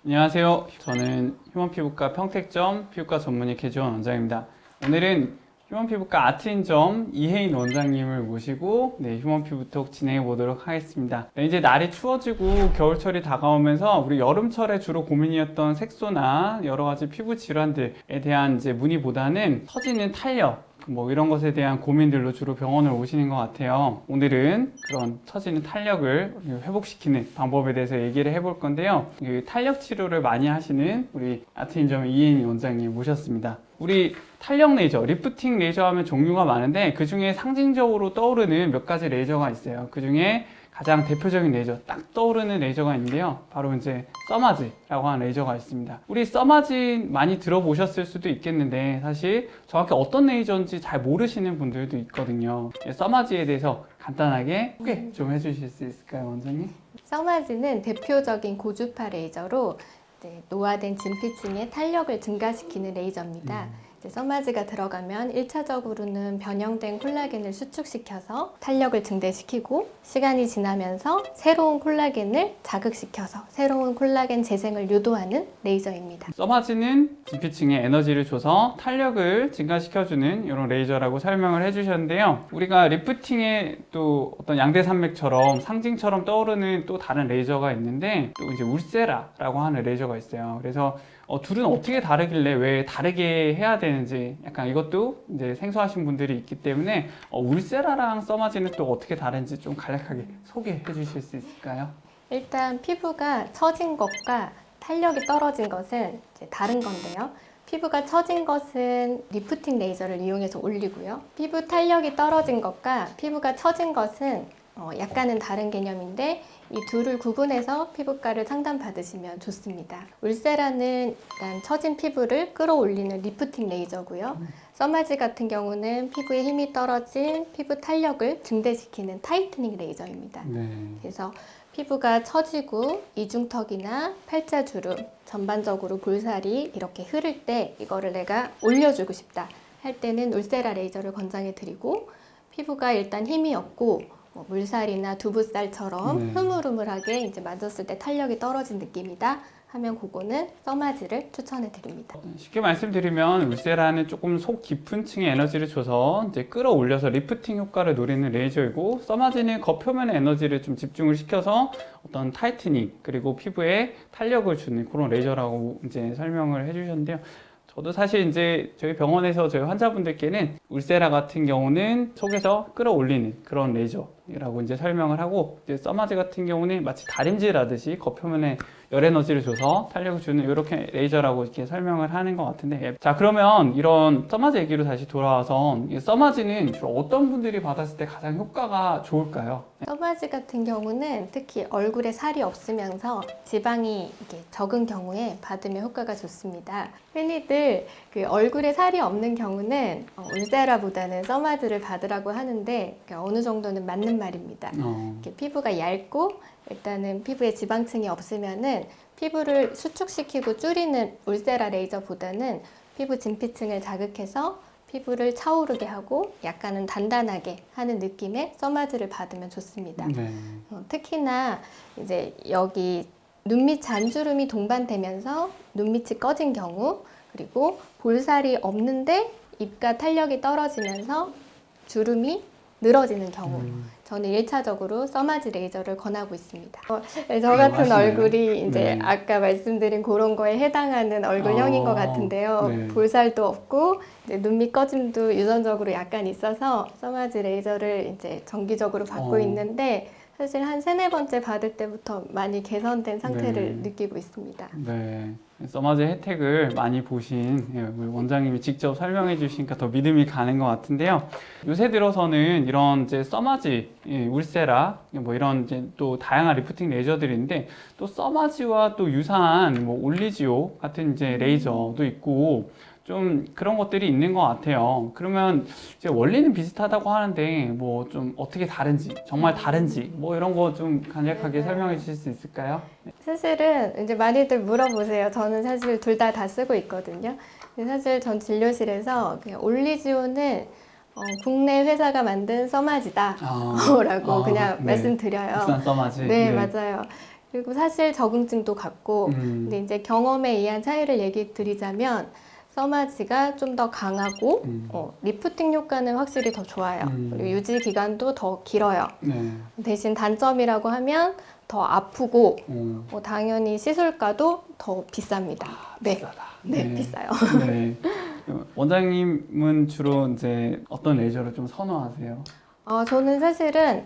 안녕하세요. 저는 휴먼피부과 평택점 피부과 전문의 개주원 원장입니다. 오늘은 휴먼피부과 아트인점 이혜인 원장님을 모시고 휴먼피부톡 진행해 보도록 하겠습니다. 이제 날이 추워지고 겨울철이 다가오면서 우리 여름철에 주로 고민이었던 색소나 여러 가지 피부 질환들에 대한 이제 문의보다는 처지는 탄력, 이런 것에 대한 고민들로 주로 병원을 오시는 것 같아요. 오늘은 그런 처지는 탄력을 회복시키는 방법에 대해서 얘기를 해볼 건데요. 탄력 치료를 많이 하시는 우리 아트인점 이혜인 원장님 모셨습니다. 우리 탄력 레이저, 리프팅 레이저 하면 종류가 많은데 그 중에 상징적으로 떠오르는 몇 가지 레이저가 있어요. 그 중에 가장 대표적인 레이저, 딱 떠오르는 레이저가 있는데요. 바로 이제 써마즈라고 하는 레이저가 있습니다. 우리 써마즈 많이 들어보셨을 수도 있겠는데 사실 정확히 어떤 레이저인지 잘 모르시는 분들도 있거든요. 써마즈에 대해서 간단하게 소개 좀 해주실 수 있을까요, 원장님? 써마즈는 대표적인 고주파 레이저로 노화된 진피층의 탄력을 증가시키는 레이저입니다. 써마즈가 들어가면 1차적으로는 변형된 콜라겐을 수축시켜서 탄력을 증대시키고 시간이 지나면서 새로운 콜라겐을 자극시켜서 새로운 콜라겐 재생을 유도하는 레이저입니다. 써마즈는 진피층에 에너지를 줘서 탄력을 증가시켜주는 이런 레이저라고 설명을 해주셨는데요. 우리가 리프팅의 또 어떤 양대산맥처럼 상징처럼 떠오르는 또 다른 레이저가 있는데 또 이제 울세라라고 하는 레이저가 있어요. 그래서 둘은 어떻게 다르길래 왜 다르게 해야 되는지 약간 이것도 이제 생소하신 분들이 있기 때문에 울세라랑 써마즈는 또 어떻게 다른지 좀 간략하게 소개해 주실 수 있을까요? 일단 피부가 처진 것과 탄력이 떨어진 것은 이제 다른 건데요. 피부가 처진 것은 리프팅 레이저를 이용해서 올리고요. 피부 탄력이 떨어진 것과 피부가 처진 것은 약간은 다른 개념인데 이 둘을 구분해서 피부과를 상담받으시면 좋습니다. 울세라는 일단 처진 피부를 끌어올리는 리프팅 레이저고요. 써마즈 같은 경우는 피부에 힘이 떨어진 피부 탄력을 증대시키는 타이트닝 레이저입니다. 그래서 피부가 처지고 이중턱이나 팔자주름, 전반적으로 볼살이 이렇게 흐를 때 이거를 내가 올려주고 싶다 할 때는 울세라 레이저를 권장해 드리고, 피부가 일단 힘이 없고 물살이나 두부살처럼 흐물흐물하게 이제 만졌을 때 탄력이 떨어진 느낌이다 하면 그거는 써마즈를 추천해 드립니다. 쉽게 말씀드리면 울세라는 조금 속 깊은 층에 에너지를 줘서 이제 끌어올려서 리프팅 효과를 노리는 레이저이고, 써마즈는 겉표면에 에너지를 좀 집중을 시켜서 어떤 타이트닝 그리고 피부에 탄력을 주는 그런 레이저라고 이제 설명을 해주셨는데요. 저도 사실 이제 저희 병원에서 저희 환자분들께는 울세라 같은 경우는 속에서 끌어올리는 그런 레이저라고 이제 설명을 하고, 이제 써마즈 같은 경우는 마치 다림질 하듯이 겉표면에 열 에너지를 줘서 탄력을 주는 이렇게 레이저라고 이렇게 설명을 하는 것 같은데, 자 그러면 이런 써마즈 얘기로 다시 돌아와서 써마즈는 주로 어떤 분들이 받았을 때 가장 효과가 좋을까요? 써마즈 같은 경우는 특히 얼굴에 살이 없으면서 지방이 이렇게 적은 경우에 받으면 효과가 좋습니다. 흔히들 그 얼굴에 살이 없는 경우는 울세라보다는 써마즈를 받으라고 하는데 어느 정도는 맞는 말입니다. 이렇게 피부가 얇고 일단은 피부에 지방층이 없으면은 피부를 수축시키고 줄이는 울세라 레이저보다는 피부 진피층을 자극해서 피부를 차오르게 하고 약간은 단단하게 하는 느낌의 써마즈를 받으면 좋습니다. 특히나 이제 여기 눈밑 잔주름이 동반되면서 눈밑이 꺼진 경우, 그리고 볼살이 없는데 입가 탄력이 떨어지면서 주름이 늘어지는 경우, 저는 1차적으로 써마즈 레이저를 권하고 있습니다. 저 같은 얼굴이 이제 아까 말씀드린 그런 거에 해당하는 얼굴형인 것 같은데요. 볼살도 없고 이제 눈밑 꺼짐도 유전적으로 약간 있어서 써마즈 레이저를 이제 정기적으로 받고 있는데 사실 한 3-4번째 받을 때부터 많이 개선된 상태를 느끼고 있습니다. 써마즈 혜택을 많이 보신 우리 원장님이 직접 설명해 주시니까 더 믿음이 가는 것 같은데요. 요새 들어서는 이런 이제 써마즈, 울세라 이런 이제 또 다양한 리프팅 레이저들이 있는데, 또 써마즈와 또 유사한 올리지오 같은 이제 레이저도 있고 좀 그런 것들이 있는 것 같아요. 그러면 이제 원리는 비슷하다고 하는데 좀 어떻게 다른지, 정말 다른지 이런 거 좀 간략하게 설명해 주실 수 있을까요? 사실은 이제 많이들 물어보세요. 저는 사실 둘 다 쓰고 있거든요. 근데 사실 전 진료실에서 그냥 올리지오는 국내 회사가 만든 써마즈다 라고 그냥 말씀드려요. 국산 써마즈. 네, 맞아요. 그리고 사실 적응증도 같고, 근데 이제 경험에 의한 차이를 얘기 드리자면 써마지가 좀 더 강하고 리프팅 효과는 확실히 더 좋아요. 그리고 유지 기간도 더 길어요. 네. 대신 단점이라고 하면 더 아프고 당연히 시술가도 더 비쌉니다. 네, 비싸다. 네, 비싸요. 네. 원장님은 주로 이제 어떤 레이저를 좀 선호하세요? 저는 사실은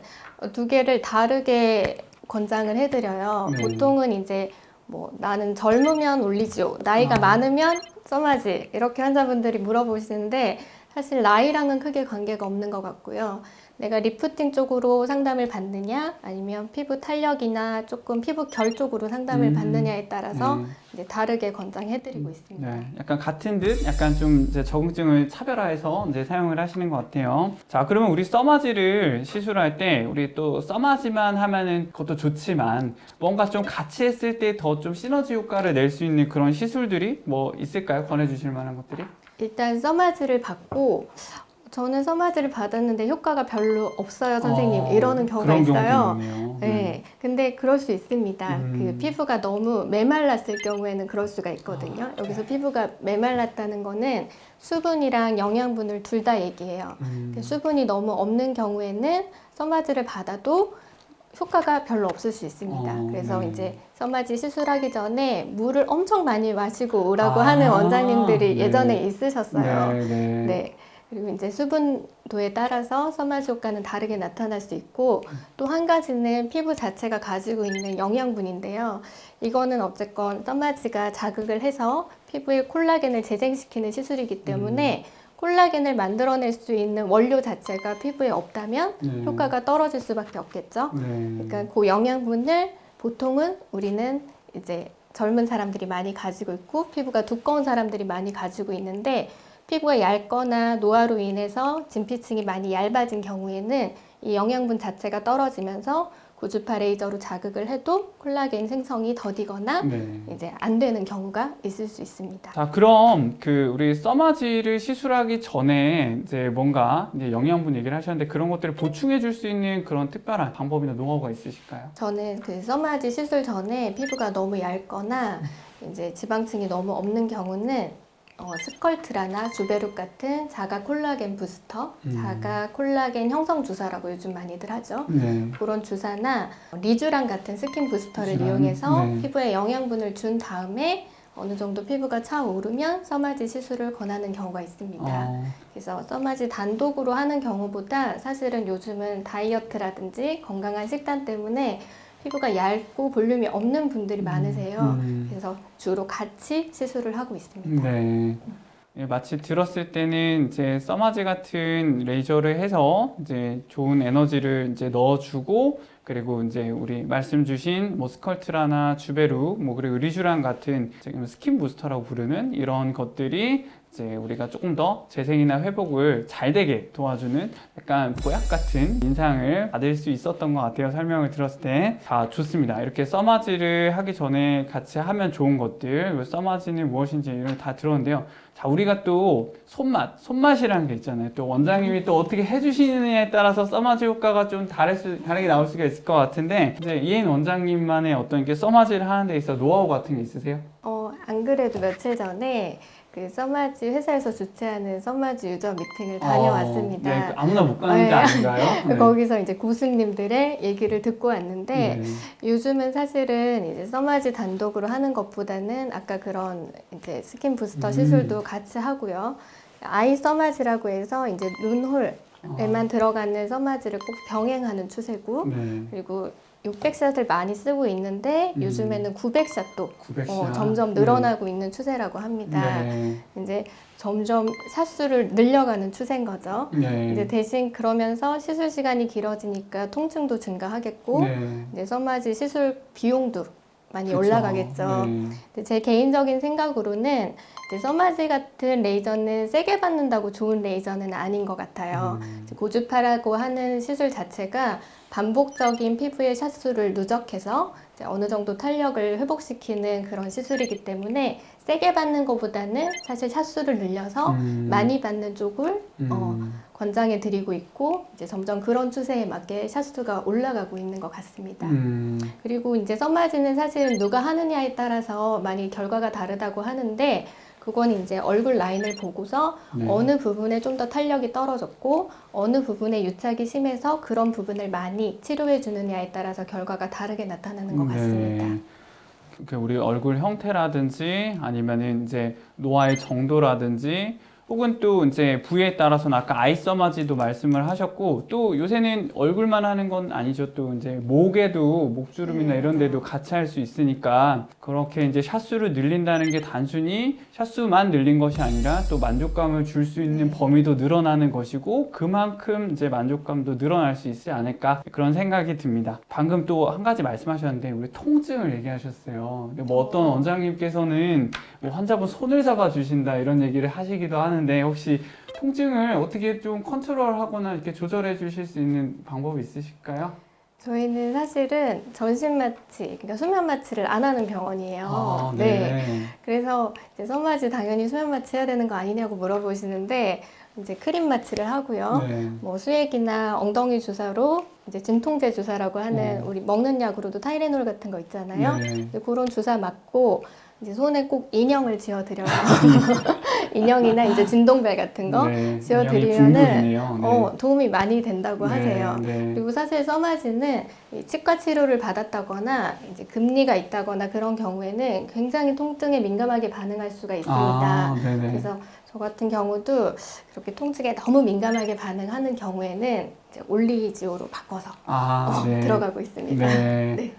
두 개를 다르게 권장을 해드려요. 네. 보통은 이제 뭐 나는 젊으면 올리지오, 나이가 많으면 써마지 이렇게 환자분들이 물어보시는데 사실 나이랑은 크게 관계가 없는 것 같고요. 내가 리프팅 쪽으로 상담을 받느냐 아니면 피부 탄력이나 조금 피부 결 쪽으로 상담을 받느냐에 따라서 이제 다르게 권장해드리고 있습니다. 네, 약간 같은 듯 약간 좀 이제 적응증을 차별화해서 이제 사용을 하시는 것 같아요. 자, 그러면 우리 써마지를 시술할 때 우리 또 써마지만 하면은 그것도 좋지만 뭔가 좀 같이 했을 때 더 좀 시너지 효과를 낼 수 있는 그런 시술들이 뭐 있을까요? 권해주실 만한 것들이? 일단 써마지를 받고 저는 써마지를 받았는데 효과가 별로 없어요, 선생님. 이러는 경우가 그런 있어요. 경우도 있네요. 네. 근데 그럴 수 있습니다. 그 피부가 너무 메말랐을 경우에는 그럴 수가 있거든요. 여기서 피부가 메말랐다는 거는 수분이랑 영양분을 둘 다 얘기해요. 수분이 너무 없는 경우에는 써마지를 받아도 효과가 별로 없을 수 있습니다. 그래서 이제 써마지 시술하기 전에 물을 엄청 많이 마시고 오라고 하는 원장님들이 예전에 있으셨어요. 네. 그리고 이제 수분도에 따라서 써마지 효과는 다르게 나타날 수 있고 또 한 가지는 피부 자체가 가지고 있는 영양분인데요. 이거는 어쨌건 써마지가 자극을 해서 피부의 콜라겐을 재생시키는 시술이기 때문에 콜라겐을 만들어낼 수 있는 원료 자체가 피부에 없다면 효과가 떨어질 수밖에 없겠죠. 그러니까 그 영양분을 보통은 우리는 이제 젊은 사람들이 많이 가지고 있고 피부가 두꺼운 사람들이 많이 가지고 있는데 피부가 얇거나 노화로 인해서 진피층이 많이 얇아진 경우에는 이 영양분 자체가 떨어지면서 고주파 레이저로 자극을 해도 콜라겐 생성이 더디거나 이제 안 되는 경우가 있을 수 있습니다. 자, 그럼 그 우리 써마지를 시술하기 전에 이제 뭔가 이제 영양분 얘기를 하셨는데 그런 것들을 보충해 줄 수 있는 그런 특별한 방법이나 노하우가 있으실까요? 저는 그 써마지 시술 전에 피부가 너무 얇거나 이제 지방층이 너무 없는 경우는 스컬트라나 주베룩 같은 자가 콜라겐 부스터, 자가 콜라겐 형성 주사라고 요즘 많이들 하죠. 그런 주사나 리쥬란 같은 스킨 부스터를 이용해서 피부에 영양분을 준 다음에 어느 정도 피부가 차오르면 써마지 시술을 권하는 경우가 있습니다. 그래서 써마지 단독으로 하는 경우보다 사실은 요즘은 다이어트라든지 건강한 식단 때문에 피부가 얇고 볼륨이 없는 분들이 많으세요. 그래서 주로 같이 시술을 하고 있습니다. 네. 예, 마치 들었을 때는 이제 써마지 같은 레이저를 해서 이제 좋은 에너지를 이제 넣어주고 그리고 이제 우리 말씀 주신 뭐 스컬트라나 주베룩 뭐 그리고 리쥬란 같은 지금 스킨 부스터라고 부르는 이런 것들이 이제 우리가 조금 더 재생이나 회복을 잘 되게 도와주는 약간 보약 같은 인상을 받을 수 있었던 것 같아요. 설명을 들었을 때. 자, 좋습니다. 이렇게 써마지를 하기 전에 같이 하면 좋은 것들, 써마지는 무엇인지 이런 다 들었는데요. 자, 우리가 또 손맛이라는 게 있잖아요. 또 원장님이 또 어떻게 해주시느냐에 따라서 써마지 효과가 좀 다르게 나올 수가 있을 것 같은데, 이제 이혜인 원장님만의 어떤 게 써마지를 하는 데 있어 노하우 같은 게 있으세요? 안 그래도 며칠 전에 그 써마지 회사에서 주최하는 써마지 유저 미팅을 다녀왔습니다. 네, 아무나 못 가는 데 아닌가요? 네. 거기서 이제 고수님들의 얘기를 듣고 왔는데 요즘은 사실은 이제 써마지 단독으로 하는 것보다는 아까 그런 이제 스킨 부스터 시술도 같이 하고요. 아이 써마지라고 해서 이제 눈홀에만 들어가는 써마지를 꼭 병행하는 추세고 그리고 600샷을 많이 쓰고 있는데 요즘에는 900샷도 900샷. 점점 늘어나고 있는 추세라고 합니다. 이제 점점 샷수를 늘려가는 추세인 거죠. 이제 대신 그러면서 시술 시간이 길어지니까 통증도 증가하겠고 이제 써마지 시술 비용도 많이 올라가겠죠. 근데 제 개인적인 생각으로는 이제 써마지 같은 레이저는 세게 받는다고 좋은 레이저는 아닌 것 같아요. 고주파라고 하는 시술 자체가 반복적인 피부의 샷수를 누적해서 이제 어느 정도 탄력을 회복시키는 그런 시술이기 때문에 세게 받는 것보다는 사실 샷수를 늘려서 많이 받는 쪽을 권장해 드리고 있고 이제 점점 그런 추세에 맞게 샷수가 올라가고 있는 것 같습니다. 그리고 이제 썸마지는 사실 누가 하느냐에 따라서 많이 결과가 다르다고 하는데 그건 이제 얼굴 라인을 보고서 네. 어느 부분에 좀 더 탄력이 떨어졌고 어느 부분에 유착이 심해서 그런 부분을 많이 치료해 주느냐에 따라서 결과가 다르게 나타나는 것 같습니다. 그 우리 얼굴 형태라든지 아니면은 이제 노화의 정도라든지 혹은 또 이제 부위에 따라서는 아까 아이서마지도 말씀을 하셨고 또 요새는 얼굴만 하는 건 아니죠. 또 이제 목에도 목주름이나 네, 이런 데도 같이 할 수 있으니까 그렇게 이제 샷수를 늘린다는 게 단순히 샷수만 늘린 것이 아니라 또 만족감을 줄 수 있는 범위도 늘어나는 것이고 그만큼 이제 만족감도 늘어날 수 있지 않을까 그런 생각이 듭니다. 방금 또 한 가지 말씀하셨는데 우리 통증을 얘기하셨어요. 근데 뭐 어떤 원장님께서는 뭐 환자분 손을 잡아 주신다 이런 얘기를 하시기도 하는데 혹시 통증을 어떻게 좀 컨트롤하거나 이렇게 조절해 주실 수 있는 방법이 있으실까요? 저희는 사실은 전신 마취, 그러니까 수면 마취를 안 하는 병원이에요. 그래서 이제 썸마지 당연히 수면 마취 해야 되는 거 아니냐고 물어보시는데 이제 크림 마취를 하고요. 네. 뭐 수액이나 엉덩이 주사로 이제 진통제 주사라고 하는 우리 먹는 약으로도 타이레놀 같은 거 있잖아요. 네. 이제 그런 주사 맞고 이제 손에 꼭 인형을 지어드려요. 인형이나 이제 진동벨 같은 거 네. 지어드리면은 붕붕이네요. 네. 도움이 많이 된다고 하세요. 네. 그리고 사실 썸마지는 이 치과 치료를 받았다거나 이제 금리가 있다거나 그런 경우에는 굉장히 통증에 민감하게 반응할 수가 있습니다. 아, 네네. 그래서 저 같은 경우도 그렇게 통증에 너무 민감하게 반응하는 경우에는 이제 올리지오로 바꿔서 네. 들어가고 있습니다. 네. 네.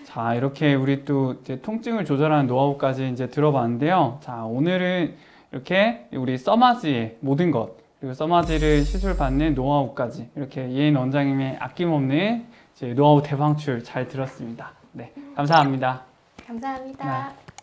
자, 이렇게 우리 또 이제 통증을 조절하는 노하우까지 이제 들어봤는데요. 자, 오늘은 이렇게 우리 썸마지의 모든 것, 그리고 썸마지를 시술받는 노하우까지 이렇게 이혜인 원장님의 아낌없는 이제 노하우 대방출 잘 들었습니다. 네, 감사합니다. 감사합니다. 네.